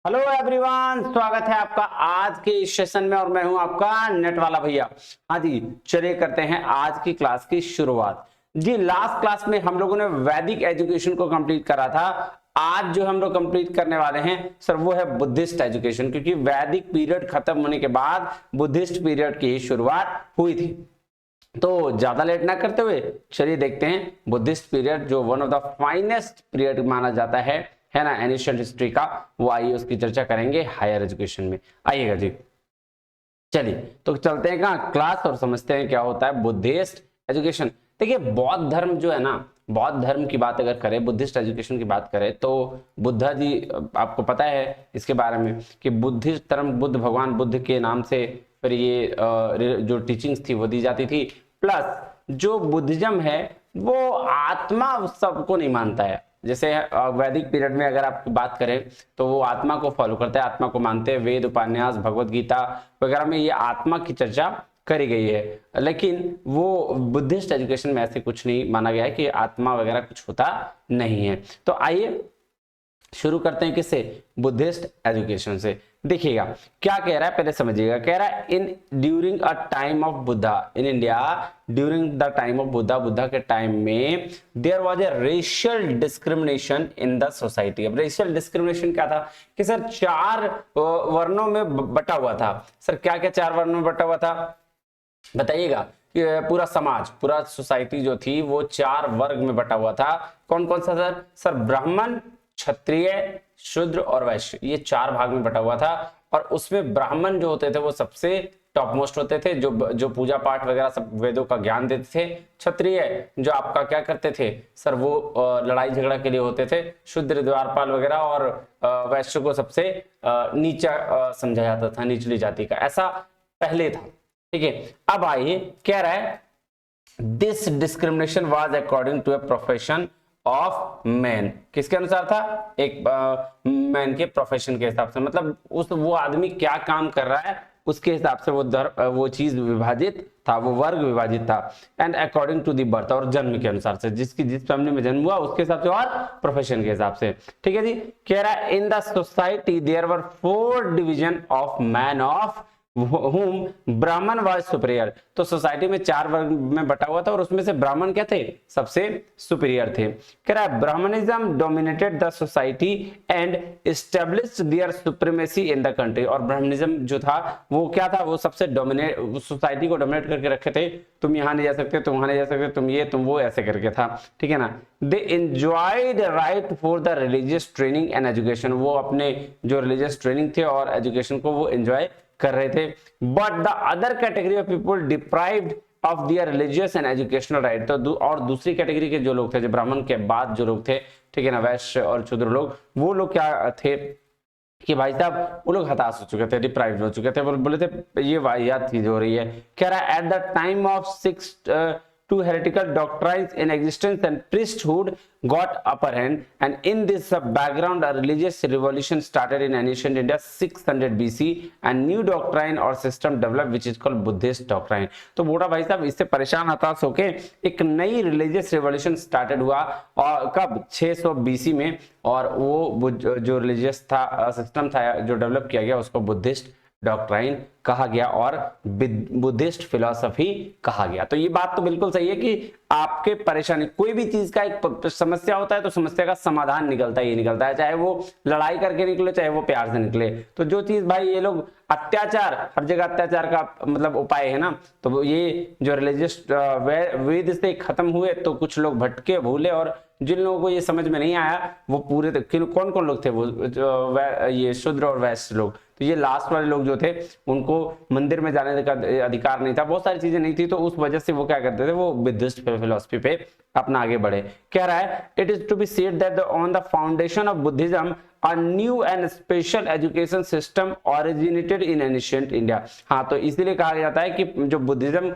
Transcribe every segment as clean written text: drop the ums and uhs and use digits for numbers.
Hello everyone, स्वागत है आपका आज के इस सेशन में और मैं हूं आपका नेट वाला भैया। हाँ जी, चलिए करते हैं आज की क्लास की शुरुआत। जी, लास्ट क्लास में हम लोगों ने वैदिक एजुकेशन को कंप्लीट करा था। आज जो हम लोग कंप्लीट करने वाले हैं सर वो है बुद्धिस्ट एजुकेशन, क्योंकि वैदिक पीरियड खत्म होने के बाद बुद्धिस्ट पीरियड की शुरुआत हुई थी। तो ज्यादा लेट ना करते हुए चलिए देखते हैं बुद्धिस्ट पीरियड, जो one of the finest period माना जाता है ना एंशिएंट हिस्ट्री का। वो आइए उसकी चर्चा करेंगे हायर एजुकेशन में। आइएगा जी, चलिए तो चलते हैं कहाँ क्लास और समझते हैं क्या होता है बुद्धिस्ट एजुकेशन। देखिए, बौद्ध धर्म जो है ना, बौद्ध धर्म की बात अगर करें, बुद्धिस्ट एजुकेशन की बात करें तो बुद्धा जी, आपको पता है इसके बारे में कि बुद्धिस्ट धर्म बुद्ध भगवान बुद्ध के नाम से फिर ये जो टीचिंग्स थी वो दी जाती थी। प्लस जो बुद्धिज्म है वो आत्मा सबको नहीं मानता है। जैसे वैदिक पीरियड में अगर आप बात करें तो वो आत्मा को फॉलो करते हैं, आत्मा को मानते हैं। वेद उपन्यास भगवत गीता वगैरह में ये आत्मा की चर्चा करी गई है, लेकिन वो बुद्धिस्ट एजुकेशन में ऐसे कुछ नहीं माना गया है कि आत्मा वगैरह कुछ होता नहीं है। तो आइए शुरू करते हैं किससे, बुद्धिस्ट एजुकेशन से। देखिएगा क्या कह रहा है, पहले समझिएगा। कह रहा है in during a time of Buddha in India, during the time of Buddha, Buddha के टाइम में there was a racial discrimination in the society. अब रेशियल डिस्क्रिमिनेशन क्या था कि सर चार वर्णों में बटा हुआ था। सर क्या क्या चार वर्णों में बटा हुआ था बताइएगा। पूरा समाज, पूरा सोसाइटी जो थी वो चार वर्ग में बटा हुआ था। कौन कौन सा सर? सर ब्राह्मण, क्षत्रिय, शूद्र और वैश्य, ये चार भाग में बटा हुआ था। और उसमें ब्राह्मण जो होते थे वो सबसे टॉप मोस्ट होते थे, जो पूजा पाठ वगैरह सब वेदों का ज्ञान देते थे। क्षत्रिय जो आपका क्या करते थे सर, वो लड़ाई झगड़ा के लिए होते थे। शूद्र द्वारपाल वगैरह, और वैश्य को सबसे नीचा समझा जाता था, निचली जाति का, ऐसा पहले था। ठीक है, अब आइए कह रहा है this discrimination was according to a profession of man. किसके अनुसार था? एक मैन के प्रोफेशन के हिसाब से, मतलब वो आदमी क्या काम कर रहा है उसके हिसाब से वो चीज विभाजित था, वो वर्ग विभाजित था। And according to the birth, और जन्म के अनुसार से, जिस फैमिली में जन्म हुआ उसके हिसाब से और प्रोफेशन के हिसाब से। ठीक है जी, कह रहा है in the society there were 4 division of man of whom Brahmin was superior. तो सोसाइटी में चार वर्ग में बटा हुआ था और उसमें से ब्राह्मण क्या थे? सबसे सुपीरियर थे। कह रहा है Brahmanism dominated the society and established their supremacy in the country. और ब्राह्मणिज्म जो था वो क्या था? वो सबसे डोमिनेट, सोसाइटी को डोमिनेट करके रखे थे। तुम यहाँ नहीं जा सकते, तुम वहां नहीं जा सकते, तुम ये तुम वो, ऐसे करके था। ठीक है ना। They enjoyed right for the religious training and education. वो अपने जो रिलीजियस ट्रेनिंग थे और एजुकेशन को वो एंजॉय कर रहे थे। But the other category of people deprived of their religious and educational right. तो और दूसरी कैटेगरी के जो लोग थे, जो ब्राह्मण के बाद जो लोग थे, ठीक है ना, वैश्य और शूद्र लोग, वो लोग क्या थे कि भाई साहब वो लोग हताश हो चुके थे, डिप्राइव्ड हो चुके थे, बोले थे ये वाहियात चीज हो रही है। कह रहा है at the time of 2 heretical doctrines in existence and priesthood got upper hand, and in this background a religious revolution started in ancient India 600 BC and new doctrine or system developed which is called Buddhist doctrine। तो बोला भाई साहब इससे परेशान हताश होके एक नई रिलीजियस रिवॉल्यूशन स्टार्टेड हुआ, और कब? 600 BC में। और वो जो रिलीजियस था सिस्टम था जो डेवलप किया गया उसको बुद्धिस्ट डॉक्ट्राइन कहा गया और बुद्धिस्ट फिलॉसफी कहा गया। तो ये बात तो बिल्कुल सही है कि आपके परेशानी, कोई भी चीज का एक समस्या होता है तो समस्या का समाधान निकलता ही निकलता है, चाहे वो लड़ाई करके निकले चाहे वो प्यार से निकले। तो जो चीज भाई ये लोग अत्याचार, हर जगह अत्याचार का मतलब उपाय है ना, तो ये जो रिलीजियस वेद से खत्म हुए तो कुछ लोग भटके भूले, और जिन लोगों को ये समझ में नहीं आया वो पूरे कौन कौन लोग थे? वो ये शूद्र और वैश्य लोग। तो ये लास्ट वाले लोग जो थे उनको मंदिर में जाने का अधिकार नहीं था, बहुत सारी चीजें नहीं थी, तो उस वजह से वो क्या करते थे, वो बुद्धिस्ट फिलॉसफी पे अपना आगे बढ़े। कह रहा है it is to be said that on the foundation of Buddhism a new and special education system originated in ancient India। हाँ, तो इसीलिए कहा जाता है कि जो बुद्धिज्म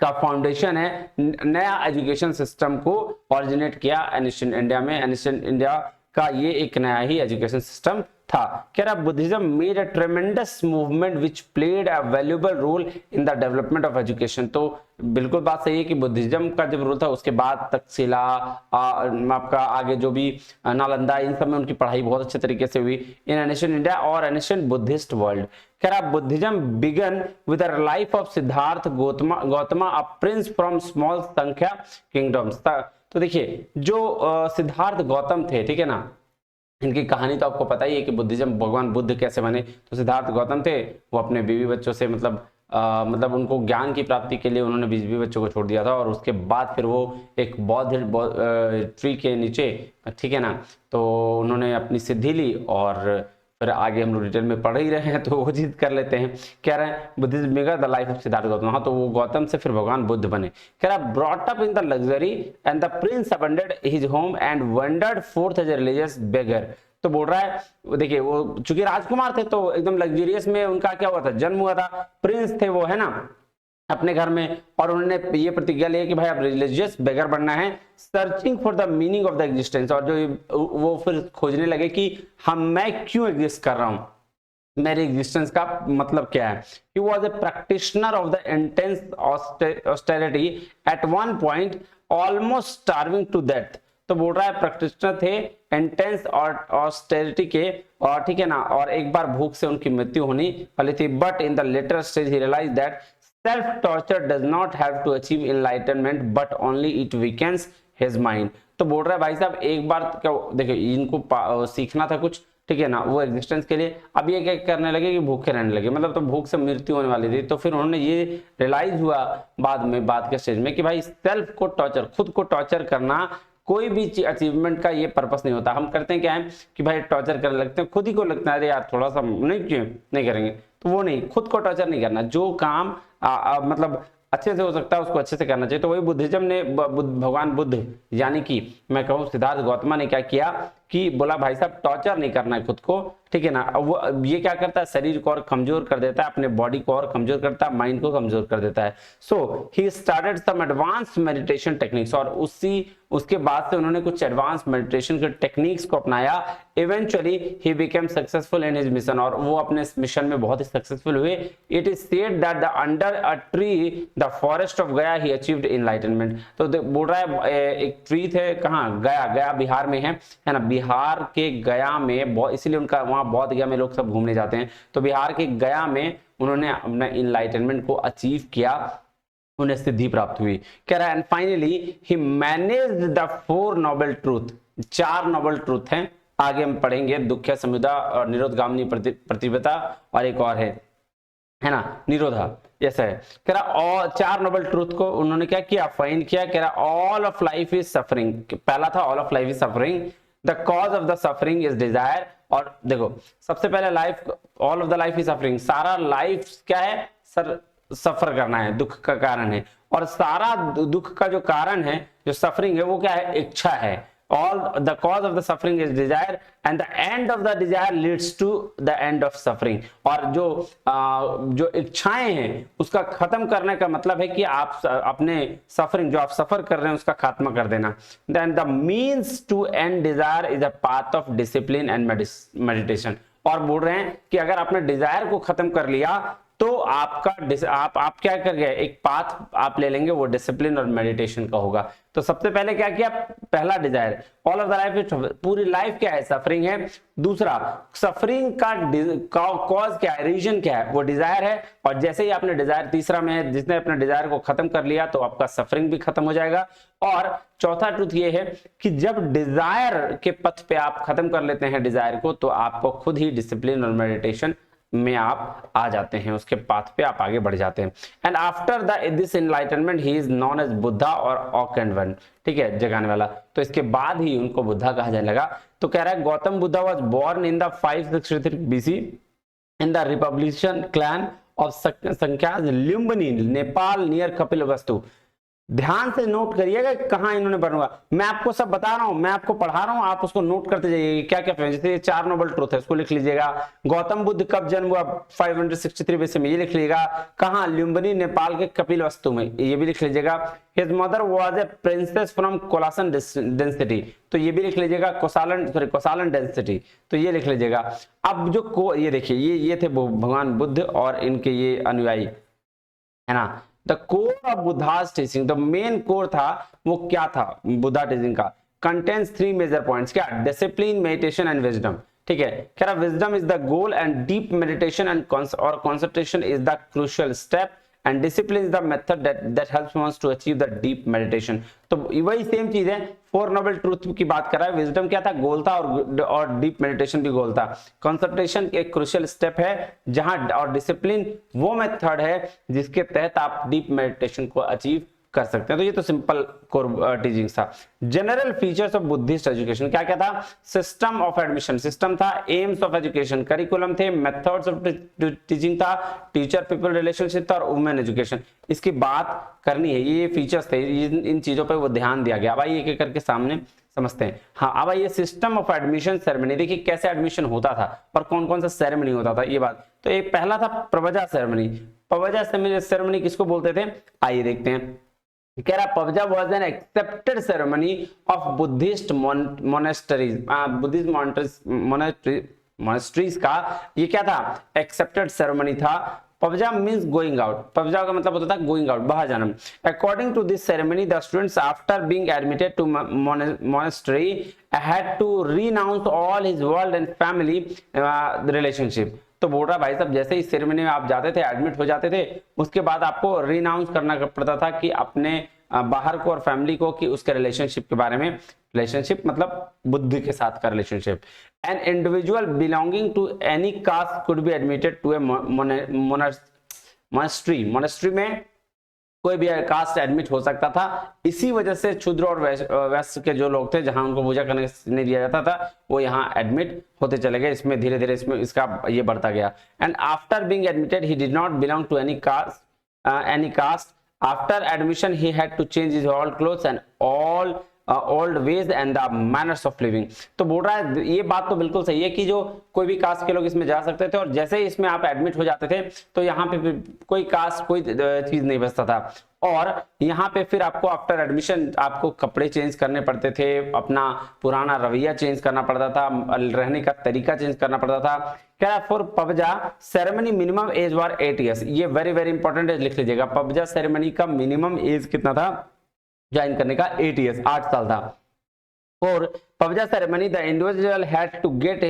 का फाउंडेशन है, नया एजुकेशन सिस्टम को ऑरिजिनेट किया एंशिएंट इंडिया में। एंशिएंट इंडिया का ये एक नया ही एजुकेशन सिस्टम था। कह रहा Buddhism made a tremendous movement which played a valuable role in the development of education. तो बिल्कुल बात सही है कि बुद्धिज्म का जब रोल था उसके बाद तक्षशिला, आपका आगे जो भी नालंदा, इन सब में उनकी पढ़ाई बहुत अच्छे तरीके से हुई इन एंशिएंट इंडिया और एंशिएंट बुद्धिस्ट वर्ल्ड। कह रहा Buddhism began with the life of Siddhartha Gautama a prince from small Shakya kingdoms. तो देखिए जो सिद्धार्थ गौतम थे, ठीक है ना, इनकी कहानी तो आपको पता ही है कि बुद्धिज्म भगवान बुद्ध कैसे बने। तो सिद्धार्थ गौतम थे, वो अपने बीवी बच्चों से मतलब उनको ज्ञान की प्राप्ति के लिए उन्होंने बीवी बच्चों को छोड़ दिया था और उसके बाद फिर वो एक बौद्ध ट्री के नीचे, ठीक है ना, तो उन्होंने अपनी सिद्धि ली और फिर आगे हम लोग डिटेल में पढ़ ही रहे हैं तो वो चीज कर लेते हैं। कह रहे हैं Buddhism mega the life of Siddharth Gautam. हाँ, तो वो गौतम से फिर भगवान बुद्ध बने। कह रहा brought up in the luxury and the prince abandoned his home and wandered forth as a religious beggar. तो बोल रहा है देखिए वो चूंकि राजकुमार थे तो एकदम लग्जरियस में उनका क्या हुआ था, जन्म हुआ था, प्रिंस थे वो, है ना, अपने घर में, और उन्होंने ये प्रतिज्ञा ली कि भाई अब रिलीजियस बेगर बनना है, searching for the meaning of the existence. और जो वो फिर खोजने लगे कि मैं क्यों एग्जिस्ट कर रहा हूं, मेरे एग्जिस्टेंस का मतलब क्या है। He was a practitioner of the intense austerity at one point almost starving to death। तो बोल रहा है प्रैक्टिशनर थे इंटेंस और ऑस्टेरिटी के, और ठीक है ना, और एक बार भूख से उनकी मृत्यु होने वाली थी। But in the later stage he realize that self torture does not have to achieve enlightenment but only it weakens his mind. तो बोल रहा है भाई साहब एक बार क्या देखिए इनको सीखना था कुछ, ठीक है ना, वो एग्जिस्टेंस के लिए। अब ये क्या करने लगे कि भूखे रहने लगे, मतलब तो भूख से मृत्यु होने वाली थी। तो फिर उन्होंने ये रियलाइज हुआ बाद के स्टेज में कि भाई सेल्फ को टॉर्चर, खुद को टॉर्चर करना कोई भी अचीवमेंट का ये पर्पस नहीं होता। हम करते हैं क्या है कि भाई टॉर्चर करने लगते हैं, खुद ही को लगता है अरे यार थोड़ा सा नहीं करेंगे, तो वो नहीं, खुद को टॉर्चर नहीं करना। जो काम मतलब अच्छे से हो सकता है उसको अच्छे से करना चाहिए। तो वही बुद्धिज्म ने भगवान बुद्ध यानी कि मैं कहूँ सिद्धार्थ गौतम ने क्या किया कि बोला भाई साहब टॉर्चर नहीं करना है खुद को, ठीक है ना। वो ये क्या करता है, शरीर को और कमजोर कर देता है, अपने बॉडी को और कमजोर करता है, माइंड को कमजोर कर देता है। So he started some advance meditation techniques, और उसके बाद से उन्होंने कुछ एडवांस मेडिटेशन के टेक्निक्स को अपनाया। Eventually he became successful in his mission, और वो अपने इस मिशन में बहुत ही सक्सेसफुल हुए। It is said that the under a tree the forest of गया ही अचीव्ड एनलाइटनमेंट। तो बोल रहा है एक ट्री थे, कहाँ, गया बिहार में है ना, बिहार के गया में, इसलिए उनका वहां बौद्ध गया में लोग सब घूमने जाते हैं। तो बिहार के गया में उन्होंने अपना एनलाइटनमेंट को अचीव किया, उन्हें सिद्धि प्राप्त हुई। कह रहा है and finally he managed the 4 noble truth. 4 noble truth हैं, आगे हम पढ़ेंगे, दुख्य समुदा और निरोधगामिनी प्रतिबद्धता, और एक और है ना, निरोधा, ऐसा है। कह रहा और 4 नोबल ट्रूथ को उन्होंने क्या किया, फाइंड किया। कह रहा all of life is suffering, पहला था all of life is suffering, the cause of the suffering is desire. और देखो सबसे पहले life, all of the life is suffering, सारा लाइफ क्या है, सफर करना है, दुख का कारण है। और सारा दुख का जो कारण है, जो सफरिंग है, वो क्या है, इच्छा है। all the cause of the suffering is desire and the end of the desire leads to the end of suffering। और जो इच्छाएं हैं उसका खत्म करने का मतलब है कि आप अपने सफरिंग, जो आप सफर कर रहे हैं, उसका खात्मा कर देना। then the means to end desire is a path of discipline and meditation। और बोल रहे हैं कि अगर आपने डिजायर को खत्म कर लिया तो आप क्या कर गए, एक पाथ आप ले लेंगे, वो डिसिप्लिन और मेडिटेशन का होगा। तो सबसे पहले क्या किया, पहला desire, all of the life, पूरी लाइफ क्या है, सफरिंग है। दूसरा सफरिंग का कॉज क्या है, रीजन क्या है, वो डिजायर है। और जैसे ही आपने डिजायर, तीसरा में जिसने अपने डिजायर को खत्म कर लिया तो आपका सफरिंग भी खत्म हो जाएगा। और चौथा ट्रूथ ये है कि जब डिजायर के पथ पे आप खत्म कर लेते हैं डिजायर को, तो आपको खुद ही डिसिप्लिन और मेडिटेशन में आप आ जाते हैं, उसके पाथ पे आप आगे बढ़ जाते हैं। And after this enlightenment he is known as Buddha और ऑकन वन, ठीक है, जगाने वाला। तो इसके बाद ही उनको बुद्धा कहा जाने लगा। तो कह रहा है Gautam Buddha was born in the 563 BC in the republican clan of Shakyas Lumbini, Nepal near Kapilavastu. ध्यान से नोट करिएगा कहां इन्होंने बनवा, मैं आपको सब बता रहा हूं, मैं आपको पढ़ा रहा हूं, आप उसको नोट करते जाइए क्या क्या फ्रेंड्स। जैसे 4 नोबल ट्रूथ है, इसको लिख लीजिएगा। गौतम बुद्ध कब जन्म हुआ, 563 बीसी में, ये लिख लीजिएगा। कहां, लुम्बिनी नेपाल के कपिलवस्तु में, ये भी लिख लीजिएगा। His mother was a princess from Koliyan dynasty, तो ये भी लिख लीजिएगा। कोसालन डेंसिटी, तो ये लिख लीजिएगा। अब जो ये देखिए, ये थे भगवान बुद्ध और इनके ये अनुयायी, है ना। The core of Buddha's teaching, the main core था वो क्या था बुद्धा टीचिंग का, कंटेन्स 3 मेजर पॉइंट्स, क्या, डिसिप्लिन, मेडिटेशन एंड विजडम। ठीक है, कह रहा wisdom is the goal and deep meditation and और concentration is the crucial step and discipline is the method that helps one to achieve the deep meditation. तो वही same चीज है, 4 noble truth की बात कर रहा है। विजडम क्या था, गोल था, और डीप मेडिटेशन भी गोल था। कंसंट्रेशन एक क्रूशियल स्टेप है जहां, और डिसिप्लिन वो मेथड है जिसके तहत आप डीप मेडिटेशन को अचीव कर सकते हैं। तो ये तो सिंपल कोर टीचिंग था। General features of Buddhist education क्या क्या था, सिस्टम ऑफ एडमिशन, सिस्टम था, एम्स ऑफ एजुकेशन, करिकुलम थे, मेथड्स ऑफ टीचिंग था, टीचर पीपल रिलेशनशिप था, और वुमेन एजुकेशन। इसकी बात करनी है, ये फीचर्स थे, इन चीजों पर वो ध्यान दिया गया। अब आइए एक एक करके सामने समझते हैं। हाँ, अब आइए सिस्टम ऑफ एडमिशन सेरेमनी, देखिए कैसे एडमिशन होता था और कौन कौन सा सेरेमनी होता था, ये बात। तो एक पहला था प्रवजा सेरेमनी। प्रवजा सेरेमनी किसको बोलते थे, आइए देखते हैं। कह रहा Pabbajja was an accepted ceremony of Buddhist monasteries, Buddhist monasteries का ये क्या था, एक्सेप्टेड सेरेमनी था। Pabbajja means going out, Pabbajja का मतलब होता था गोइंग आउट, बाहर जाना। According to this ceremony the students after being admitted to monastery had to renounce all his world and family relationship. तो बोल रहा भाई साहब, जैसे इस सेरेमनी में आप जाते थे, एडमिट हो जाते थे, उसके बाद आपको रिनाउंस करना पड़ता था कि अपने बाहर को और फैमिली को, कि उसके रिलेशनशिप के बारे में। रिलेशनशिप मतलब बुद्धि के साथ का relationship. An individual belonging to any caste could be admitted to a monastery, monastery में कोई भी कास्ट एडमिट हो सकता था। इसी वजह से क्षुद्र और वैश्य के जो लोग थे, जहां उनको पूजा करने नहीं दिया जाता था, वो यहाँ एडमिट होते चले गए। इसमें धीरे धीरे इसमें इसका ये बढ़ता गया। And after being admitted he did not belong to any caste. After admission he had to change his all clothes and all old ways and the manners of living. तो बोल रहा है ये बात तो बिल्कुल सही है कि जो कोई भी कास्ट के लोग इसमें जा सकते थे, और जैसे ही इसमें आप एडमिट हो जाते थे तो यहाँ पे कोई कास्ट कोई चीज नहीं बचता था। और यहाँ पे फिर आपको आफ्टर एडमिशन आपको कपड़े चेंज करने पड़ते थे, अपना पुराना रवैया चेंज करना पड़ता था, रहने का तरीका चेंज करना पड़ता था। क्या for Pabbajja ceremony minimum age was 8 years, ये वेरी वेरी इंपॉर्टेंट है, लिख लीजिएगा। पवजा सेरेमनी का मिनिमम एज कितना था ज्वाइन करने का, 8 ईयर्स, 8 साल था। और Pabbajja ceremony the individual had to get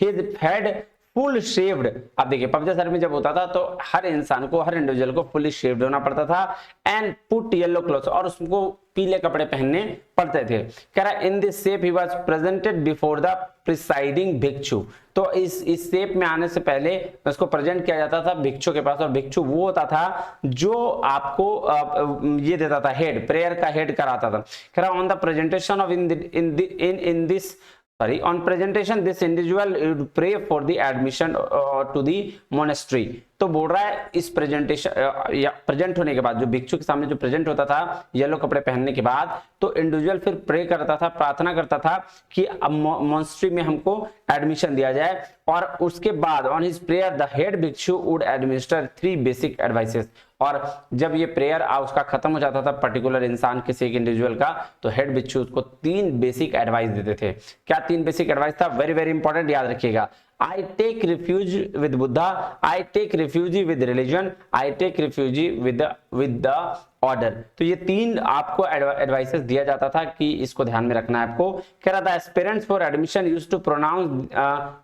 his head full shaved. अब देखिए पवजा सेरेमनी जब होता था तो हर इंसान को, हर इंडिविजुअल को फुली शेव्ड होना पड़ता था। एंड पुट येलो क्लॉथ्स, और उसको पीले कपड़े पहनने पड़ते थे। कह रहा in this shape he was presented before the presiding भिक्षु। तो इस शेप में आने से पहले उसको प्रेजेंट किया जाता था भिक्षु के पास, और भिक्षु वो होता था जो आपको ये देता था, हेड, प्रेयर का हेड कराता था। कह रहा on the presentation of in this on presentation this individual would pray for the admission to the monastery। तो बोल रहा है इस प्रेजेंटेशन या प्रेजेंट होने के बाद, जो भिक्षु के सामने जो प्रेजेंट होता था येलो कपड़े पहनने के बाद, तो इंडिविजुअल फिर प्रे करता था, प्रार्थना करता था कि अब मॉन्स्ट्री में हमको एडमिशन दिया जाए। और उसके बाद on his prayer the head भिक्षु वुड एडमिनिस्टर 3 बेसिक एडवाइसेस। और जब ये प्रेयर उसका खत्म हो जाता था पर्टिकुलर इंसान, किसी एक इंडिविजुअल का, तो हेड भिक्षु उसको 3 बेसिक एडवाइस देते थे। क्या 3 बेसिक एडवाइस था, वेरी वेरी इंपॉर्टेंट, याद रखिएगा। I take refuge with Buddha, I take refuge with religion, I take refuge with the order। तो ये 3 आपको एडवाइसेस दिया जाता था कि इसको ध्यान में रखना है आपको। कह रहा था aspirants for admission used to pronounce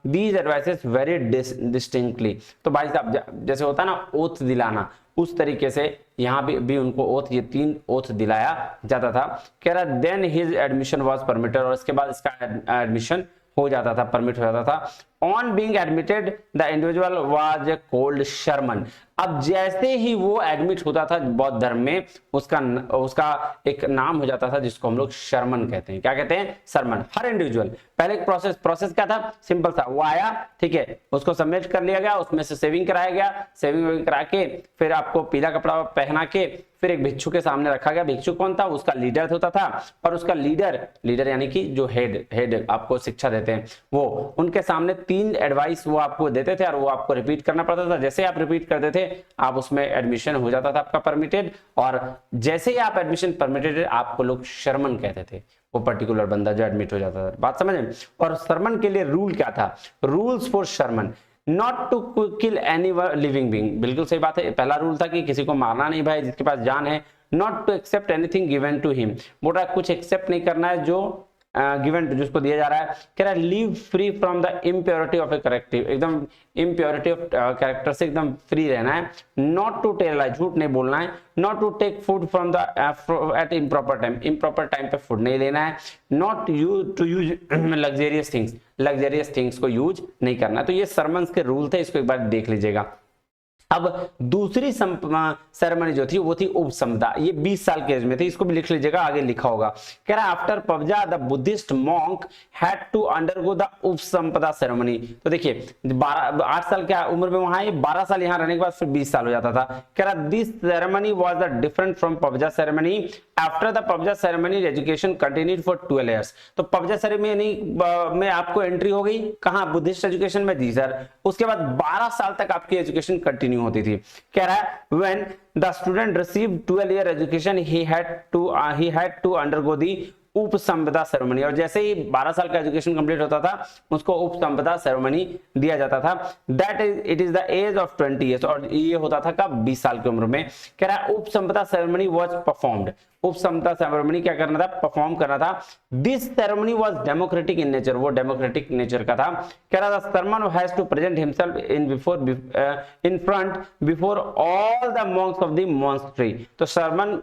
these advices very distinctly. तो भाई साहब जैसे होता है ना ओथ दिलाना, उस तरीके से यहाँ भी उनको ओथ, ये 3 ओथ दिलाया जाता था। कह रहा then his admission was permitted, और इसके बाद इसका एडमिशन हो जाता था, परमिट हो जाता था। On being admitted the individual was called shramana. अब जैसे ही वो एडमिट होता था बौद्ध धर्म में, उसका एक नाम हो जाता था जिसको हम लोग शर्मन कहते हैं। क्या कहते हैं? शर्मन। हर इंडिविजुअल, पहले एक प्रोसेस क्या था? सिंपल था, वो आया, ठीक है, उसको सबमिट कर लिया गया, उसमें से सेविंग कराया गया, सेविंग करा के फिर आपको पीला कपड़ा पहना के फिर एक भिक्षु के सामने रखा गया। भिक्षु कौन था? उसका लीडर होता था, और उसका लीडर यानी कि जो हेड आपको शिक्षा देते हैं, वो उनके सामने 3 एडवाइस वो आपको देते थे और वो आपको रिपीट करना पड़ता था। जैसे आप रिपीट करते थे आप उसमें एडमिशन हो जाता था आपका परमिटेड, और जैसे ही आप एडमिशन परमिटेड आपको लोग शर्मन कहते थे, वो पर्टिकुलर बंदा जो एडमिट हो जाता था। बात समझ में? और शर्मन के लिए रूल क्या था? Rules for shramana, not to kill any living being. बिल्कुल सही बात है। पहला रूल था कि किसी को मारना नहीं भाई जिसके पास जान है। Not to accept anything given to him, बोल रहा है कुछ एक्सेप्ट नहीं करना है जो गिवन जिसको दिया जा रहा है। कह रहा है live free from the impurity of a corrective, एकदम इम्प्योरिटी ऑफ कैरेक्टर से एकदम फ्री रहना है। नॉट टू टेल लाई, झूठ नहीं बोलना है। Not to take food from the at improper time, improper time पे फूड नहीं लेना है। Not to use luxurious things को यूज नहीं करना। तो ये सरमन्स के रूल थे, इसको एक बार देख लीजिएगा। अब दूसरी सेरेमनी जो थी वो थी उपसंपदा, ये 20 साल के एज में थी, इसको भी लिख लीजिएगा, आगे लिखा होगा। कह रहा है after Pabbajja the Buddhist monk had to undergo the Upasampada ceremony. तो देखिए 8 साल की उम्र में वहां, 12 साल यहाँ रहने के बाद फिर 20 साल हो जाता था। कह रहा this ceremony was the different from Pabbajja ceremony. After the Pabbajja ceremony education continued for 12 years. तो पबजा सेरेमनी में आपको एंट्री हो गई कहां? बुद्धिस्ट एजुकेशन में। जी सर। उसके बाद 12 साल तक आपकी एजुकेशन कंटिन्यू होती थी। कह रहा है when the student received 12-year education he had to undergo the Upasampada ceremony. और जैसे ही 12 साल का एजुकेशन कंप्लीट होता था उसको उपसंपदा सेरेमनी दिया जाता था। That it is the age of 20 years, और ये होता था कब? 20 साल की उम्र में। कह रहा है upasampada ceremony was performed, upasampada ceremony क्या करना था? परफॉर्म करना था। This ceremony was democratic in nature, वो डेमोक्रेटिक नेचर का था। कह रहा था shramana has to present himself in front before all the monks of the monastery. तो शर्मन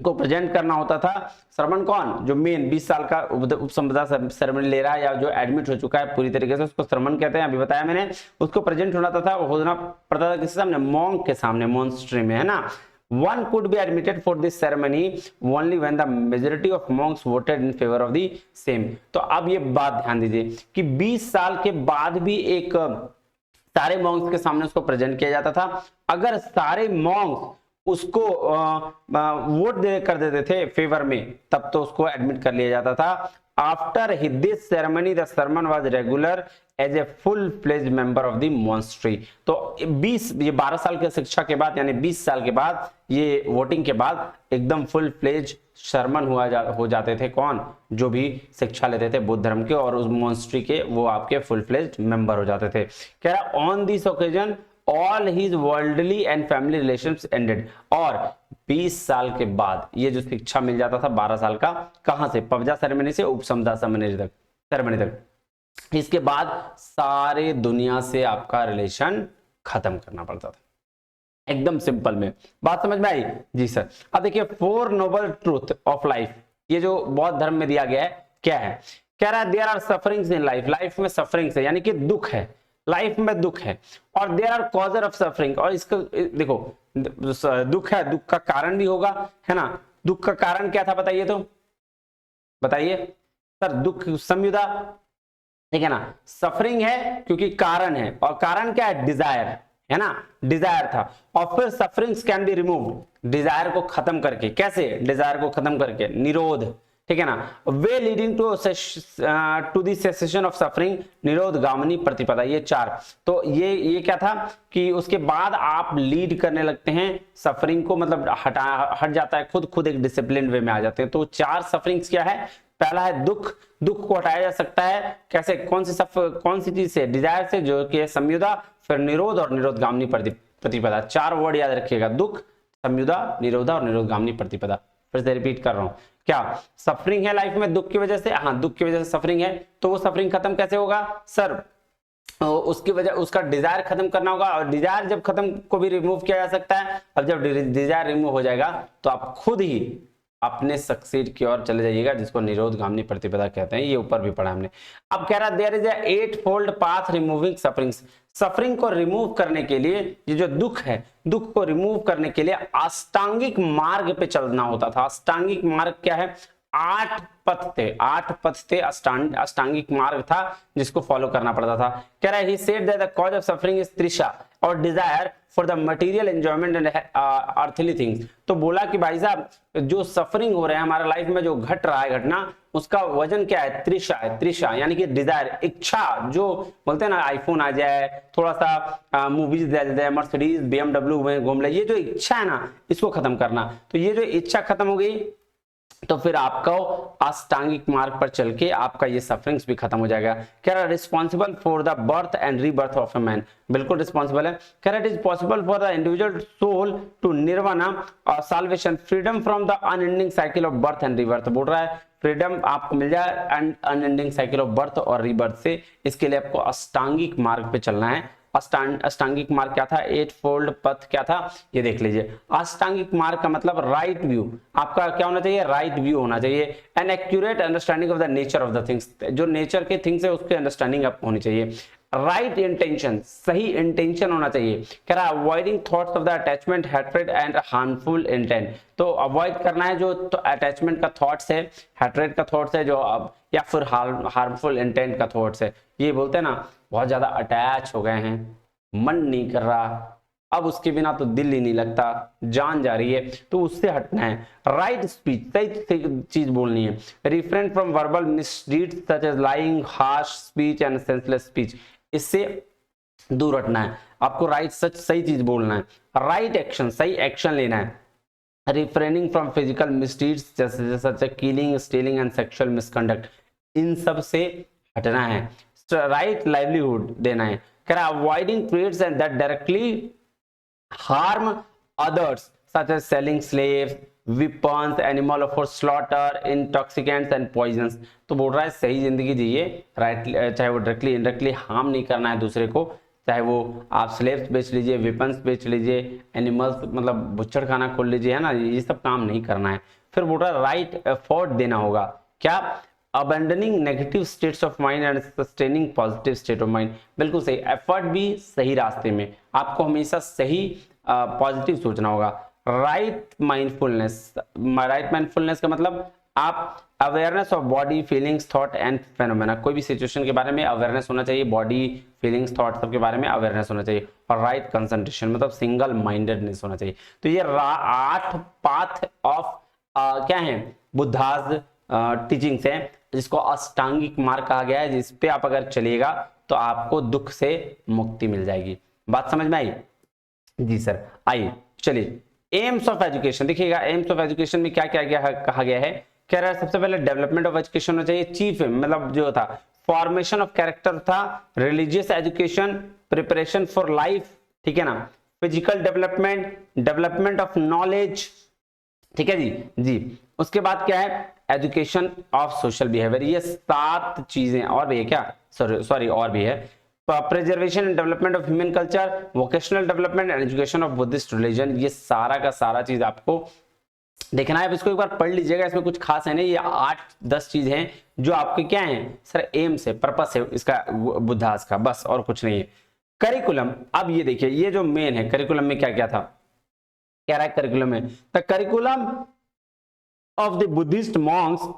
को प्रेजेंट करना होता था। शर्मन कौन? जो मेन 20 साल का उपसंपदा सेरेमनी ले रहा है या जो एडमिट हो चुका है पूरी तरीके से, उसको शर्मन कहते हैं, अभी बताया मैंने। उसको प्रेजेंट होना था, होना पड़ता था किसके सामने? मॉन्क के सामने, मॉन्स्ट्री में, है ना। One could be admitted for this ceremony only when the majority of monks voted in favor of the same। तो अब ये बात ध्यान दीजिए कि 20 साल के बाद भी एक सारे मॉन्क्स के सामने उसको प्रेजेंट किया जाता था। अगर सारे मॉन्क्स उसको वोट कर देते थे फेवर में, तब तो उसको एडमिट कर लिया जाता था। After this ceremony the shramana was regular as a full fledge member of the monastery. तो 12 साल की शिक्षा के बाद यानी 20 साल के बाद, ये वोटिंग के बाद एकदम फुल फ्लेज शर्मन हो जाते थे। कौन? जो भी शिक्षा लेते थे बुद्ध धर्म के और उस मॉन्स्ट्री के, वो आपके फुल फ्लेज मेंबर हो जाते थे। कह रहा on this occasion all his worldly and family relations ended. और 20 साल के बाद ये जो शिक्षा मिल जाता था 12 साल का, कहां से? पबजा सेरेमनी से उपसंपदा सेरेमनी तक। इसके बाद सारे दुनिया से आपका रिलेशन खत्म करना पड़ता था। एकदम सिंपल में बात समझ में आई? जी सर। अब देखिए 4 नोबल ट्रूथ ऑफ लाइफ, ये जो बौद्ध धर्म में दिया गया है क्या है? कह रहा है there are sufferings in life, life में सफरिंग्स है यानी कि दुख है, लाइफ में दुख है। और देयर आर कॉजर ऑफ सफरिंग, और इसका देखो दुख है, दुख का कारण भी होगा, है ना। दुख का कारण क्या था बताइए? तो बताइए सर। दुख संयुदा, ठीक है ना। सफरिंग है क्योंकि कारण है, और कारण क्या है? डिजायर, है ना, डिजायर था। और फिर sufferings can be removed, desire को खत्म करके। कैसे? डिजायर को खत्म करके, निरोध, ठीक है ना। Way leading to the cessation of suffering, निरोध गामिनी प्रतिपदा, ये 4। तो ये क्या था कि उसके बाद आप लीड करने लगते हैं सफरिंग को, मतलब हट जाता है, खुद एक डिसिप्लिन वे में आ जाते हैं। तो 4 सफरिंग्स क्या है? पहला है दुख, दुख को हटाया जा सकता है कैसे? कौन सी चीज से? डिजायर से, जो कि संयुदा, फिर निरोध और निरोध गामिनी प्रतिपदा। 4 वर्ड याद रखिएगा, दुख, संयुदा, निरोधा और निरोध गामिनी प्रतिपदा। फिर से रिपीट कर रहा हूं, क्या सफरिंग है लाइफ में दुख की वजह से? हाँ, दुख की वजह से सफरिंग है। तो वो सफरिंग खत्म कैसे होगा सर? उसकी वजह उसका डिजायर खत्म करना होगा, और डिजायर जब खत्म को भी रिमूव किया जा सकता है। अब जब डिजायर रिमूव हो जाएगा तो आप खुद ही अपने सक्सीड की ओर चले जाइएगा, जिसको निरोधगामिनी प्रतिपदा कहते हैं, ये ऊपर भी पढ़ा हमने। अब कह रहा there is a 8-fold path removing sufferings, suffering को रिमूव करने के लिए, ये जो दुख है, दुख को रिमूव करने के लिए अष्टांगिक मार्ग पे चलना होता था। अष्टांगिक मार्ग क्या है? 8 पथ थे, 8 पथ थे, अष्टांगिक मार्ग था जिसको फॉलो करना पड़ता था। कह रहा है he said that the cause of suffering is तृषा और desire for the material enjoyment and earthly things. तो बोला कि भाई साहब जो सफरिंग हो रहा है हमारे लाइफ में, जो घट रहा है घटना, उसका वजन क्या है? तृषा है। तृषा यानी कि डिजायर, इच्छा, जो बोलते हैं ना आईफोन आ जाए, थोड़ा सा मूवीज दे जाए, मर्सिडीज BMW में घूम ले, ये जो इच्छा है ना, इसको खत्म करना। तो ये जो इच्छा खत्म हो गई तो फिर आपको अष्टांगिक मार्ग पर चल के आपका ये सफरिंग्स भी खत्म हो जाएगा। कह रहा responsible for the birth and rebirth of a man, बिल्कुल रिस्पॉन्सिबल है। कह रहा it is possible for the individual soul to nirvana और salvation, freedom from the unending cycle of birth and rebirth. बोल रहा है फ्रीडम आपको मिल जाए and unending cycle of birth और रीबर्थ से। इसके लिए आपको अष्टांगिक मार्ग पे चलना है। अष्टांगिक मार्ग क्या था? 8-fold पथ क्या था? ये देख लीजिए। अष्टांगिक मार्ग का मतलब राइट व्यू, आपका क्या होना चाहिए? राइट व्यू होना चाहिए। An accurate understanding of the nature of the things, जो नेचर के थिंग्स है उसकी अंडरस्टैंडिंग आपको होनी चाहिए। राइट इंटेंशन, सही इंटेंशन होना चाहिए। कह रहा है avoiding thoughts of the attachment, hatred and harmful intent. तो अवॉइड करना है जो तो अटैचमेंट का थॉट्स है, हैट्रेड का थॉट्स है जो अब, या फिर हार्मफुल इंटेंट का थॉट्स है। ये बोलते हैं ना बहुत ज्यादा अटैच हो गए हैं, मन नहीं कर रहा, अब उसके बिना तो दिल ही नहीं लगता, जान जा रही है, तो उससे हटना है। राइट स्पीच, सही चीज बोलनी है। Refrain from verbal misdeeds such as lying, harsh speech and senseless speech, इससे दूर हटना है। आपको राइट सच, सही चीज बोलना है। राइट एक्शन, सही एक्शन लेना है। रिफ्रेनिंग फ्रॉम फिजिकल मिसडीड्स जैसे killing, stealing and sexual misconduct, इन सब से हटना है। राइट लाइवलीहुड देना है। कह रहा avoiding trades and that directly harm others such as selling slaves, weapons, animal for slaughter, intoxicants and poisons। तो बोल रहा है सही जिंदगी जिए, राइट, चाहे वो डायरेक्टली इनडायरेक्टली हार्म नहीं करना है दूसरे को, चाहे वो आप स्लेव्स बेच लीजिए, वेपन्स बेच लीजिए, एनिमल्स मतलब बुच्चड़ खाना खोल लीजिए, है ना, ये सब काम नहीं करना है। फिर बोल रहा है राइट एफर्ट देना होगा। क्या? abandoning negative states of mind and sustaining positive state of mind, बिल्कुल सही। एफर्ट भी सही रास्ते में, आपको हमेशा सही पॉजिटिव सोचना होगा। राइट माइंडफुलनेस, राइट माइंडफुलनेस का मतलब आप awareness of body, feelings, thought and phenomena, कोई भी सिचुएशन के बारे में अवेयरनेस होना चाहिए, बॉडी, फीलिंग्स, थॉट सब के बारे में अवेयरनेस होना चाहिए। और राइट कंसंट्रेशन मतलब सिंगल माइंडेडनेस होना चाहिए। तो ये 8 पाथ ऑफ क्या है? बुद्धाज टीचिंग्स है, जिसको अष्टांगिक मार्ग कहा गया है, जिस पे आप अगर चलिएगा तो आपको दुख से मुक्ति मिल जाएगी। बात समझ में आई? जी सर। आइए चलिए एम्स ऑफ एजुकेशन देखिएगा। एम्स ऑफ एजुकेशन में क्या क्या कहा गया है? कह रहा है सबसे पहले डेवलपमेंट ऑफ एजुकेशन होना चाहिए। चीफ मतलब जो था फॉर्मेशन ऑफ कैरेक्टर था, religious education, preparation for life, ठीक है ना, physical development, development of knowledge, ठीक है जी। उसके बाद क्या है? Education of social behaviour. ये 7 चीजें और भी है क्या? सॉरी और भी है। Preservation and development of human culture, vocational development and education of Buddhist religion. ये सारा का सारा चीज आपको देखना है। अब इसको एक बार पढ़ लीजिएगा, इसमें कुछ खास है नहीं, ये 8-10 चीज हैं जो आपके क्या हैं सर? एम्स है, पर्पस है इसका बुद्धास का, बस और कुछ नहीं है। करिकुलम, अब ये देखिए, ये जो मेन है करिकुलम में क्या क्या था? कह रहा है करिकुलम में the curriculum of the Buddhist Monks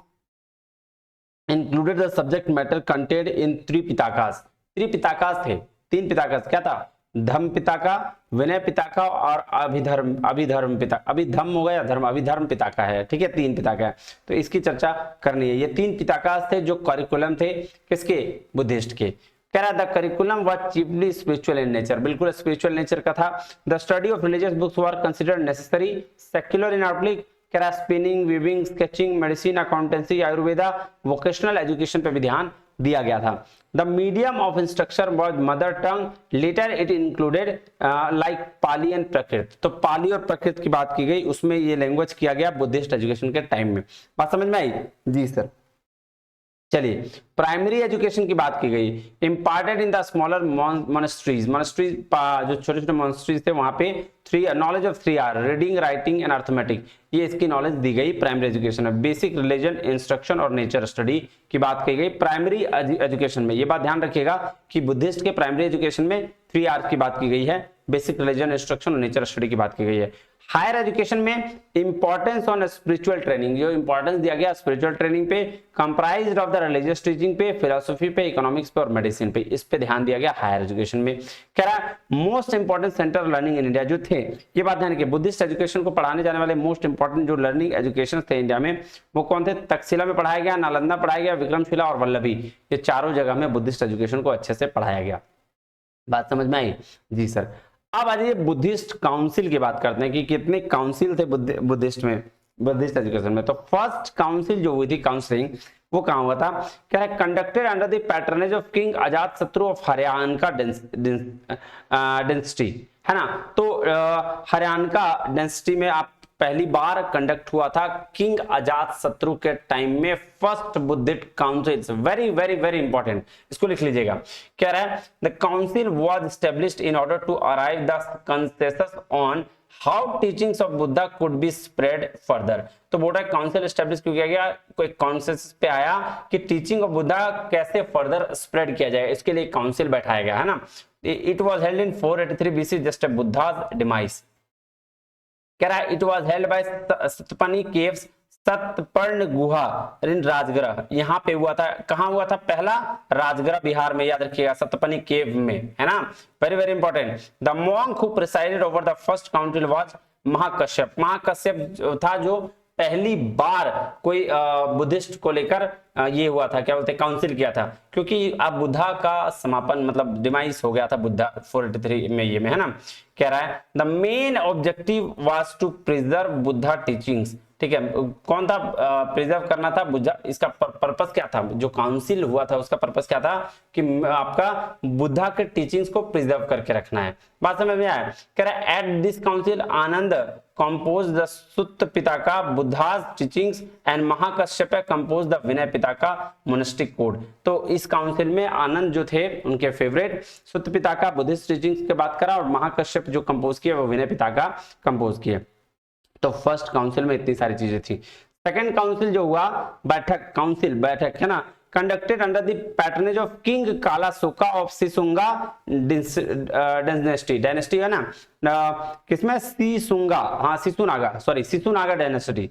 included the subject matter content in 3 पिताकास। 3 पिताकास थे, 3 पिताकास क्या था? धम्म पिताका, विनय पिताका और अभिधर्म पिता, अभिधम्म हो गया धर्म, अभिधर्म पिताका है, ठीक है, 3 पिताका है। तो इसकी चर्चा करनी है। ये 3 पिताकास थे जो करिकुलम थे किसके? बुद्धिस्ट के। कह रहा the curriculum was chiefly spiritual in nature, बिल्कुल स्पिरिचुअल नेचर का था। The study of religious books were considered necessary, secular in public. कह रहा spinning, weaving, sketching, medicine, accountancy, Ayurveda, vocational education पे भी ध्यान दिया गया था। The medium of instruction was mother tongue, later it included like Pali and Prakrit. तो पाली और प्रकृत की बात की गई, उसमें ये लैंग्वेज किया गया बुद्धिस्ट एजुकेशन के टाइम में। बात समझ में आई? जी सर। चलिए, प्राइमरी एजुकेशन की बात की गई, imparted in the smaller monasteries, monasteries जो छोटे छोटे मोनेस्ट्रीज थे वहां पे knowledge of 3 R, reading writing and arithmetic, ये इसकी नॉलेज दी गई प्राइमरी एजुकेशन में। बेसिक रिलीजन इंस्ट्रक्शन और नेचर स्टडी की बात की गई प्राइमरी एजुकेशन में। ये बात ध्यान रखिएगा कि बुद्धिस्ट के प्राइमरी एजुकेशन में 3 R की बात की गई है, बेसिक रिलीजन इंस्ट्रक्शन और नेचर स्टडी की बात की गई है। हायर एजुकेशन में इंपॉर्टेंस ऑन स्पिरिचुअल ट्रेनिंग, जो इंपॉर्टेंस दिया गया स्पिरिचुअल ट्रेनिंग पे, comprised of the religious teaching पे, फिलोसफी पे, इकोनॉमिक्स पे और मेडिसिन पे, इस पे ध्यान दिया गया हायर एजुकेशन में। कह रहा है most important centre learning in India जो थे, ये बात ध्यान रखिए, बुद्धिस्ट एजुकेशन को पढ़ाने जाने वाले मोस्ट इंपॉर्टेंट जो लर्निंग एजुकेशन थे इंडिया में वो कौन थे? तक्षशिला में पढ़ाया गया, नालंदा पढ़ाया गया, विक्रमशिला और वल्लभी, ये चारों जगह में बुद्धिस्ट एजुकेशन को अच्छे से पढ़ाया गया। बात समझ में आई? जी सर। अब आ जाइए बुद्धिस्ट काउंसिल की बात करते हैं कि कितने काउंसिल थे बुद्धिस्ट में, बुद्धिस्ट एजुकेशन में। तो फर्स्ट काउंसिल जो हुई थी काउंसलिंग, वो कहां हुआ था? क्या है? Conducted under the patronage of king Ajatashatru of Haryana का डेंसिटी, है ना। तो हरियाणा का डेंसिटी में आप पहली बार कंडक्ट हुआ था किंग अजात शत्रु के टाइम में, first Buddhist council. Very very very important, इसको लिख लीजिएगा। कह रहा है the council was established in order to arrive the consensus on how teachings of Buddha could be spread further. तो बोल रहा है काउंसिल एस्टेब्लिश क्यों किया गया? कोई कॉन्सेंसस पे आया कि टीचिंग ऑफ बुद्धा कैसे फर्दर स्प्रेड किया जाए, इसके लिए काउंसिल बैठाया गया, है ना। It was held in 483 BC just Buddha's demise। कह रहा है it was held by Satpani caves, Satparna Guha in Rajgriha, यहाँ पे हुआ था। कहाँ हुआ था? पहला राजगृह बिहार में, याद रखिएगा, सतपनी केव में, है ना। Very very important. The monk who presided over the first council was Mahakashyap. Mahakashyap था जो पहली बार कोई बुद्धिस्ट को लेकर ये हुआ था, क्या बोलते हैं, काउंसिल किया था, क्योंकि अब बुद्धा का समापन मतलब डिमाइस हो गया था बुद्धा 483 में, ये में, है ना। कह रहा है the main objective was to preserve Buddha teachings. ठीक है, कौन था? प्रिजर्व करना था बुद्धा। इसका पर्पस क्या था? जो काउंसिल हुआ था उसका पर्पस क्या था? कि आपका बुद्धा के टीचिंग्स को प्रिजर्व करके रखना है। बात समझ में आया? कह रहा है at this council Ananda compose the Sutta Pitaka Buddha's teachings and Mahakashyap compose the Vinaya Pitaka monastic code. तो इस काउंसिल में आनंद जो थे उनके favourite, Sutta Pitaka Buddhist teachings की बात करा और महाकश्यप जो कंपोज किया वो विनय पिताका कंपोज किया। तो फर्स्ट काउंसिल में इतनी सारी चीजें थी। सेकंड काउंसिल जो हुआ, बैठक, काउंसिल बैठक, है ना, conducted under the patronage of king Kalasoka of Sisunga dynasty, है ना। किसमें? सिसुंगा, हाँ Sisunaga, sorry Sisunaga dynasty.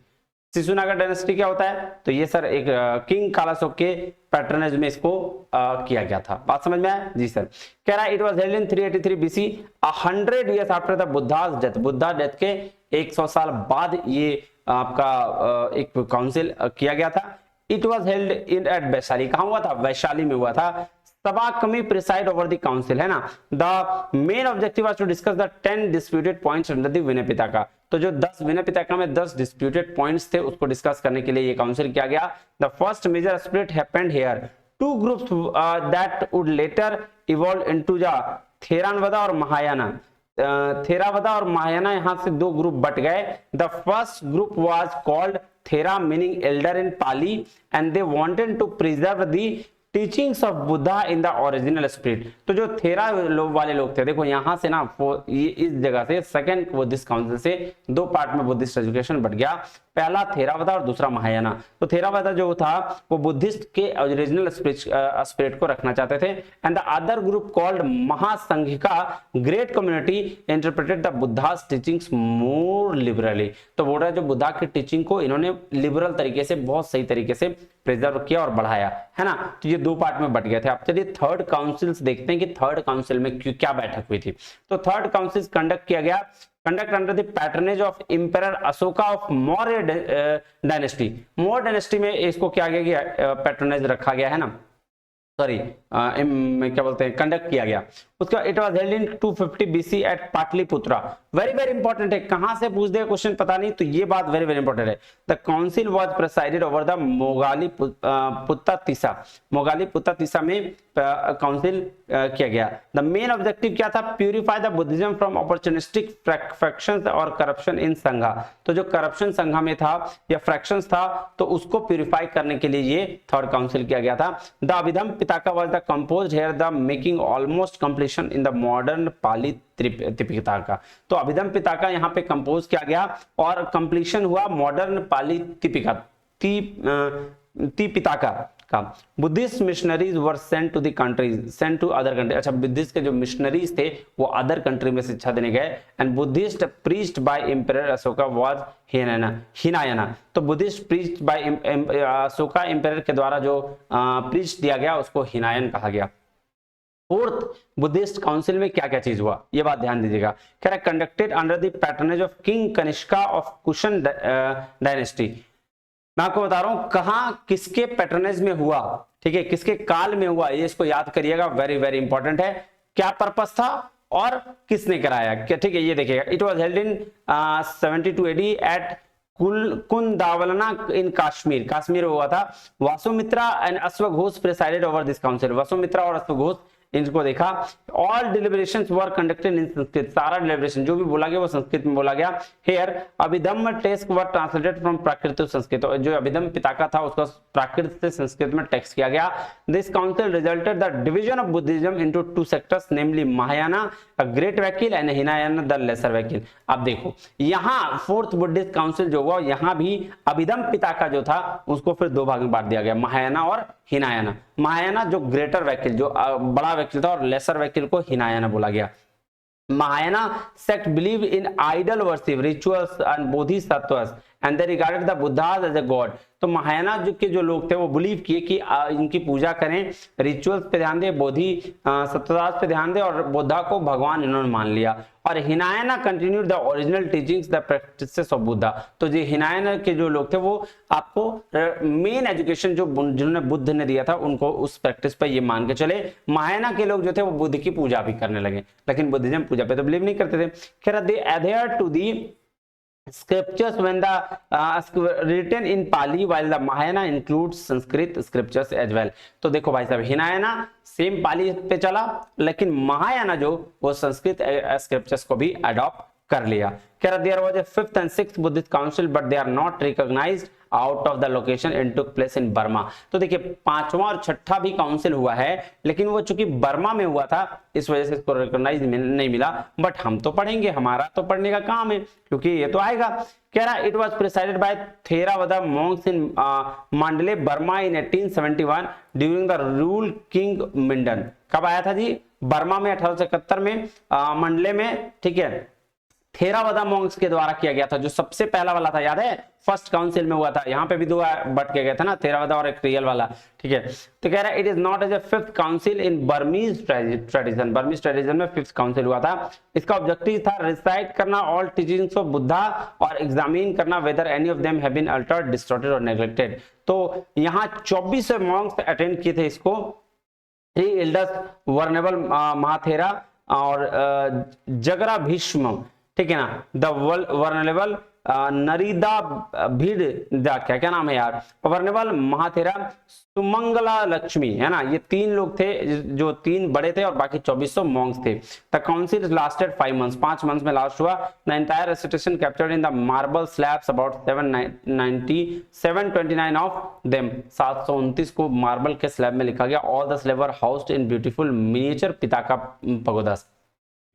Sisunaga dynasty क्या होता है? तो ये सर एक किंग कालासोक के पैटर्नेज में इसको किया गया था। बात समझ में आया? जी सर। कह रहा है it was held in 383 BC 100 years after the Buddha's death. Buddha death के 100 साल बाद ये आपका एक काउंसिल किया गया था। It was held in at Vaishali. कहां हुआ था? वैशाली में हुआ था। सभा कमी प्रिसाइड ओवर द काउंसिल, है ना। The main objective was to discuss the 10 disputed points under the Vinaya Pitaka. तो जो 10 विनय पिताका में 10 डिस्प्यूटेड पॉइंट्स थे उसको डिस्कस करने के लिए ये काउंसिल किया गया। The first major split happened here, two groups that would later evolve into the Theravada और महायाना। थेरावदा और महायाना, यहां से दो ग्रुप बट गए। The first group was called Thera meaning elder in Pali and they wanted to preserve the teachings of Buddha in the original spirit. तो जो थेरा वाले लोग थे, देखो यहां से ना ये इस जगह से सेकंड बुद्धिस्ट काउंसिल से दो पार्ट में बुद्धिस्ट एजुकेशन बट गया, पहला थेरावादा और दूसरा महायाना। तो थेरावादा जो था वो बुद्धिस्ट के ओरिजिनल स्पिरिट को रखना चाहते थे and the other group called Mahasanghika great community interpreted the Buddha's teachings more liberally. तो बोल रहा है जो बुद्धा की टीचिंग को इन्होंने लिबरल तरीके से, बहुत सही तरीके से प्रिजर्व किया और बढ़ाया, है ना। तो ये दो पार्ट में बट गए थे। अब चलिए थर्ड काउंसिल्स देखते हैं कि थर्ड काउंसिल में क्या बैठक हुई थी। तो थर्ड काउंसिल कंडक्ट किया गया, conduct under the patronage of emperor Ashoka of Maurya dynasty. Maurya dynasty में इसको क्या किया गया? पैटर्नेज रखा गया, है ना। सॉरी क्या बोलते हैं, कंडक्ट किया गया। उसका it was held in 250 BC at Pataliputra. Very very important है, कहां से पूछ दे क्वेश्चन पता नहीं, तो ये बात वेरी वेरी इंपॉर्टेंट है। The council was presided over the Moggaliputta Moggaliputta में काउंसिल किया गया। द मेन ऑब्जेक्टिव क्या था, purify the Buddhism from opportunistic fractions और करप्शन इन संघा। तो जो करप्शन संघा में था या फ्रैक्शंस था, तो उसको प्यूरिफाई करने के लिए ये थर्ड काउंसिल किया गया था। The Abhidhamma Pitaka was the composed here the making almost completion in the modern Pali Tripitaka. तो अभिधम पिताका यहाँ पे कंपोज किया गया और कंप्लीशन हुआ मॉडर्न पाली त्रिपिटका का। Buddhist missionaries were sent to the countries, sent to other country. अच्छा, बुद्धिस्ट के जो मिशनरीज थे वो अदर कंट्री में शिक्षा देने गए। And Buddhist preached by emperor Ashoka was Hinayana. तो Buddhist preached by Ashoka emperor के द्वारा जो प्रीच दिया गया उसको हिनायन कहा गया। फोर्थ बुद्धिस्ट काउंसिल में क्या क्या चीज हुआ, ये बात ध्यान दीजिएगा। कह रहा है conducted under the patronage of king Kanishka of cushion dynasty. मैं आपको बता रहा हूं कहां किसके पैटर्नेज में हुआ, ठीक है, किसके काल में हुआ, ये इसको याद करिएगा, वेरी वेरी इंपॉर्टेंट है। क्या पर्पस था और किसने कराया, ठीक है, ये देखिएगा। It was held in 72 AD at Kundalvana in Kashmir, Kashmir हुआ था। वासुमित्रा एंड अश्वघोष presided over this council. Vasumitra और अश्वघोष इनको देखा। All deliberations were conducted in Sanskrit, सारा डिलिब्रेशन जो भी बोला गया वो संस्कृत में बोला गया। Here Abhidhamma text were translated from Prakrit to Sanskrit, जो अभिधम्म पिताका था उसका प्राकृत से संस्कृत में टेक्स्ट किया गया। This council resulted the division of Buddhism into two sectors, namely Mahayana a great vehicle and Hinayana the lesser vehicle. अब देखो यहाँ फोर्थ बुद्धिस्ट काउंसिल जो हुआ, यहाँ भी अभिधम्म पिताका जो था उसको फिर दो भाग में बांट दिया गया, महायाना और हिनायाना। महायाना जो ग्रेटर वैकिल, जो बड़ा वैकिल था, और लेसर वैकिल को हिनायाना बोला गया। Mahayana sect believe in idol worship, rituals and bodhisattvas and they regarded the Buddhas as a god। तो महायाना जो लोग थे वो बिलीव किए कि इनकी पूजा करें, रिचुअल्स पे ध्यान दे, बोधि सत्वदास पे ध्यान दे, और बुद्धा को भगवान इन्होंने मान लिया। और Hinayana continued the original teachings the practices of Buddha. तो जो हिनायाना के जो लोग थे वो आपको मेन एजुकेशन जो जिन्होंने बुद्ध ने दिया था उनको उस प्रैक्टिस पे ये मान के चले। महायाना के लोग जो थे वो बुद्ध की पूजा भी करने लगे, लेकिन बुद्धिज्म पूजा पे तो बिलीव नहीं करते थे। खैर दे adhere to the scriptures when the written in Pali while the Mahayana includes Sanskrit scriptures as well। तो देखो भाई साहब, हिनायाना सेम पाली पे चला, लेकिन महायाना जो वो संस्कृत स्क्रिप्चर्स को भी अडॉप्ट कर लिया। कह रहा there was a fifth and sixth Buddhist council but they are not recognised out of the location and took place in Burma. तो देखिए पांचवा और छठा भी काउंसिल हुआ है, लेकिन वो चूंकि बर्मा में हुआ था इस वजह से इसको रिकॉग्नाइज नहीं मिला। बट हम तो पढ़ेंगे, हमारा तो पढ़ने का काम है, क्योंकि ये तो आएगा। कह रहा it was presided by Theravada monks in Mandalay Burma in 1871 during the rule king Mindon. कब आया था जी? बर्मा में 1871 में मंडले में, ठीक है, थेरावदा मॉन्क्स के द्वारा किया गया था, जो सबसे पहला वाला था, याद है फर्स्ट काउंसिल में हुआ था। यहाँ पे भी दो बट के गए थे ना, थेरावदा और एक रियल वाला, ठीक है। तो कह रहा है it is not as a fifth council in Burmese tradition, Burmese tradition में फिफ्थ काउंसिल हुआ था। इसका ऑब्जेक्टिव था रिसाइट करना ऑल टीचिंग्स ऑफ बुद्धा और एग्जामिन करना whether any of them have been altered, distorted और नेग्लेक्टेड। तो यहाँ 24 मॉन्क्स अटेंड किए थे इसको। 3 एल्डर्स वर्नेबल महाथेरा और जगरा भीष्म, ठीक है ना, द वर्नेबल नरीदा भीड़ क्या नाम है यार, वर्नेबल महाथेरा, सुमंगला लक्ष्मी, है ना, ये 3 लोग थे जो 3 बड़े थे और बाकी 2400 मॉन्क्स थे। The council lasted 5 months, 5 months में लास्ट हुआ। The entire recitation captured in the marble slabs about 729 of them, 729 को मार्बल के स्लैब में लिखा गया। All the slab were housed in beautiful miniature Pitaka pagodas.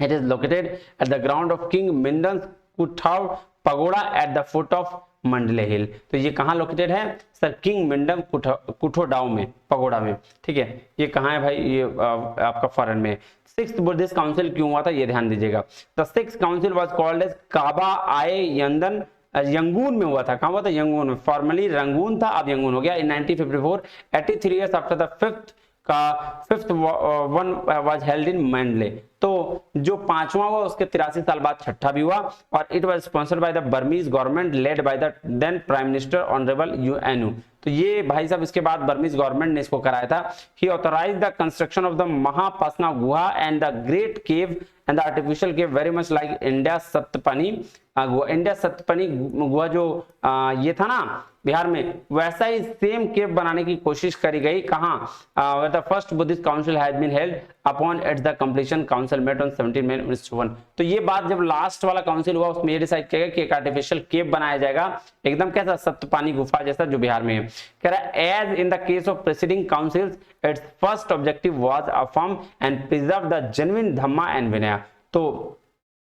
It is located at the ground of King Mindan's Kuthau Pagoda at the foot of Mandale Hill। तो ये कहाँ located है sir? King मिंडम कुठोडाउ में, pagoda में, ठीक है। ये कहाँ है भाई? ये आपका फॉरेन में। सिक्स्थ बुद्धिस्ट काउंसिल क्यों हुआ था ये ध्यान दीजिएगा। The sixth council was called as Kaba Aye Yangon, Yangon में हुआ था। कहाँ हुआ था? यंगून में। फॉर्मली रंगून था, अब यंगून हो गया। इन 1954 83 years after the fifth का fifth one was held in Mandalay. तो जो पांचवा हुआ उसके 83 साल बाद छठा भी हुआ, और it was sponsored by the Burmese government led by the then prime minister honourable U Nu. तो ये भाई साहब इसके बाद बर्मीज गवर्नमेंट ने इसको कराया था। He authorised the construction of the Mahapasana Guha and the great cave and the artificial cave very much like India Saptaparni Guha. India Saptaparni Guha जो ये था ना बिहार में, वैसा ही सेम केव बनाने की कोशिश करी गई। कहां? The first Buddhist council has been held upon at the completion council met on 17 May 1901। तो ये बात जब लास्ट वाला काउंसिल हुआ उसमें ये डिसाइड किया गया कि एक आर्टिफिशियल केव बनाया जाएगा, एकदम कैसा सप्तपानी गुफा जैसा, जो बिहार में है। कह रहा है as in the case of preceding councils its first objective was affirm and preserve the genuine Dhamma and Vinaya. तो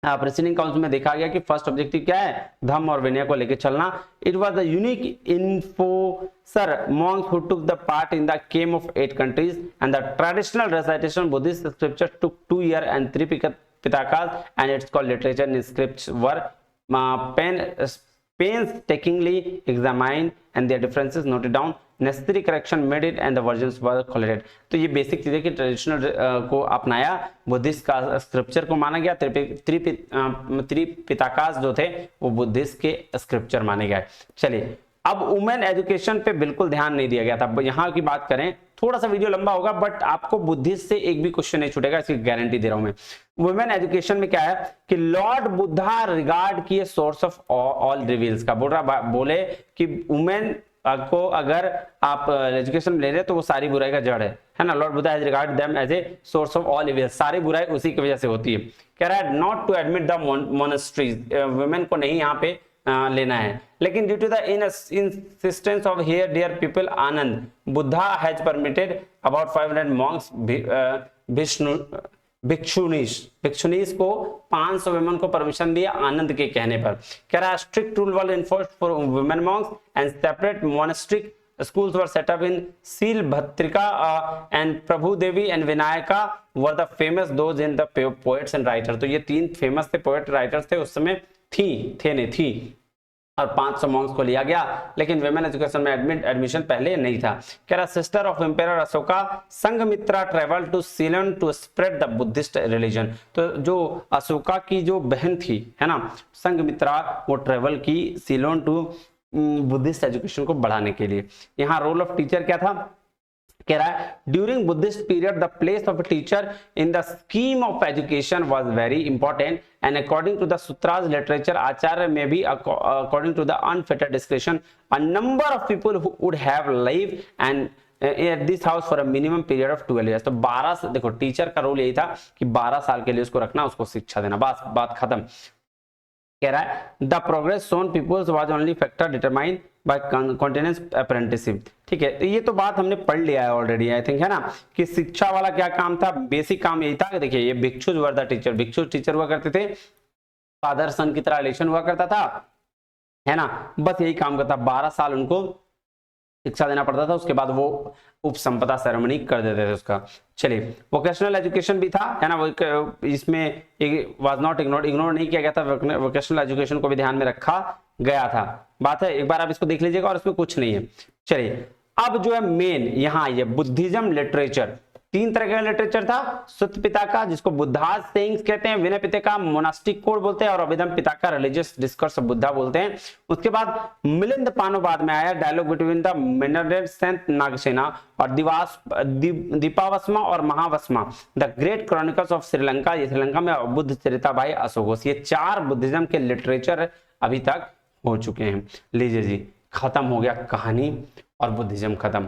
प्रीसीडिंग काउंसिल में देखा गया कि फर्स्ट ऑब्जेक्टिव क्या है? धम्म और विनय को लेकर चलना। It was the unique insofar monks who took the part in the came of 8 countries and the traditional recitation Buddhist scripture took 2 years and 3 Pitakas and it's called literature and scripts were painstakingly examined and their differences noted down, necessary correction made it and the versions were collated। तो ये basic चीजें कि traditional को अपनाया, Buddhist का scripture को माना गया, त्रिपिताकास जो थे वो बुद्धिस्ट के स्क्रिप्चर माने गए। चलिए अब वुमेन एजुकेशन पे बिल्कुल ध्यान नहीं दिया गया था। यहाँ की बात करें, थोड़ा सा वीडियो लंबा होगा बट आपको बुद्धिस्ट से एक भी क्वेश्चन नहीं छूटेगा, इसकी गारंटी दे रहा हूं मैं। वुमेन एजुकेशन में क्या है कि लॉर्ड बुद्धा रिगार्ड की सोर्स ऑफ ऑल रिवील्स का बोले कि वुमेन को अगर आप एजुकेशन ले रहे तो वो सारी बुराई का जड़ है ना। Lord Buddha has regard them as a source of all evil, सारी बुराई उसी की वजह से होती है। कह रहा है not to admit the monasteries, women को नहीं यहाँ पे लेना है, लेकिन due to the insistence of here dear people Ananda Buddha has permitted about 500 monks bhikshunis को 500 वुमेन को परमिशन दिया आनंद के कहने पर। कह रहा है strict rule was enforced for women monks and separate monastic schools were set up in Silbhatrika and Prabhu Devi and Vinayaka were the famous those in the poets and writers। तो ये तीन फेमस थे poet writers थे उस समय, थी और 500 Monks को लिया गया, लेकिन वुमेन एजुकेशन में एडमिशन पहले नहीं था। कह रहा sister of emperor Ashoka Sanghamitra travel to Ceylon to spread the Buddhist religion. तो जो अशोका की जो बहन थी है ना संघमित्रा, वो ट्रेवल की सीलोन टू बुद्धिस्ट एजुकेशन को बढ़ाने के लिए। यहाँ रोल ऑफ टीचर क्या था? कह रहा है during Buddhist period the place of teacher in the scheme of education was very important and according to the Sutras literature आचार्य में भी according to the unfitted description a number of people who would have live and at this house for a minimum period of 12 years। तो 12 देखो teacher का role यही था कि 12 साल के लिए उसको रखना, उसको शिक्षा देना, बस बात खत्म। कह रहा है the progress son peoples was only factor determined by continence apprenticeship. ठीक है, तो ये तो बात हमने पढ़ लिया है ऑलरेडी आई थिंक, है ना, कि शिक्षा वाला क्या काम था, बेसिक काम यही था कि देखिए ये भिक्षुज वर द टीचर, भिक्षुज टीचर हुआ करते थे, फादर सन की तरह रिलेशन हुआ करता था, है ना, बस यही काम करता। 12 साल उनको शिक्षा देना पड़ता था, उसके बाद वो उपसंपदा सेरेमनी कर देते थे उसका। चलिए वोकेशनल एजुकेशन भी था, है ना, इसमें वाज नॉट इग्नोर नहीं किया गया था, वोकेशनल एजुकेशन को भी ध्यान में रखा गया था। बात है, एक बार आप इसको देख लीजिएगा और इसमें कुछ नहीं है। चलिए अब जो है मेन यहाँ ये बुद्धिज्म लिटरेचर, 3 तरह का लिटरेचर था। सुत पिता का जिसको बुद्धास सेइंग्स कहते हैं, विनय पिता का मोनास्टिक कोड बोलते हैं, और अभिधम पिता का रिलीजियस डिस्कोर्स ऑफ बुद्धा बोलते हैं। उसके बाद मिलिंद पानो बाद में आया, dialogue between the Milinda saint Nagasena और दीपावस्मा और Mahavamsa, the great chronicles of Sri Lanka, ये श्रीलंका में बुद्ध चरिता भाई अशोकोस। ये 4 बुद्धिज्म के लिटरेचर अभी तक हो चुके हैं। लीजिए जी, खत्म हो गया कहानी और बुद्धिज्म खत्म,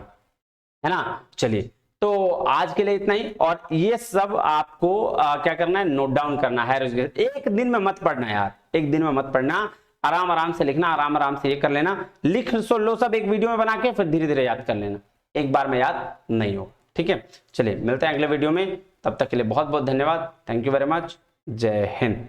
है ना। चलिए तो आज के लिए इतना ही, और ये सब आपको क्या करना है, नोट डाउन करना है। एक दिन में मत पढ़ना यार, एक दिन में मत पढ़ना, आराम से लिखना, आराम से ये कर लेना, लिख लो सब एक वीडियो में बना के, फिर धीरे धीरे याद कर लेना, एक बार में याद नहीं हो। ठीक है, चलिए मिलते हैं अगले वीडियो में, तब तक के लिए बहुत बहुत धन्यवाद, थैंक यू वेरी मच, जय हिंद।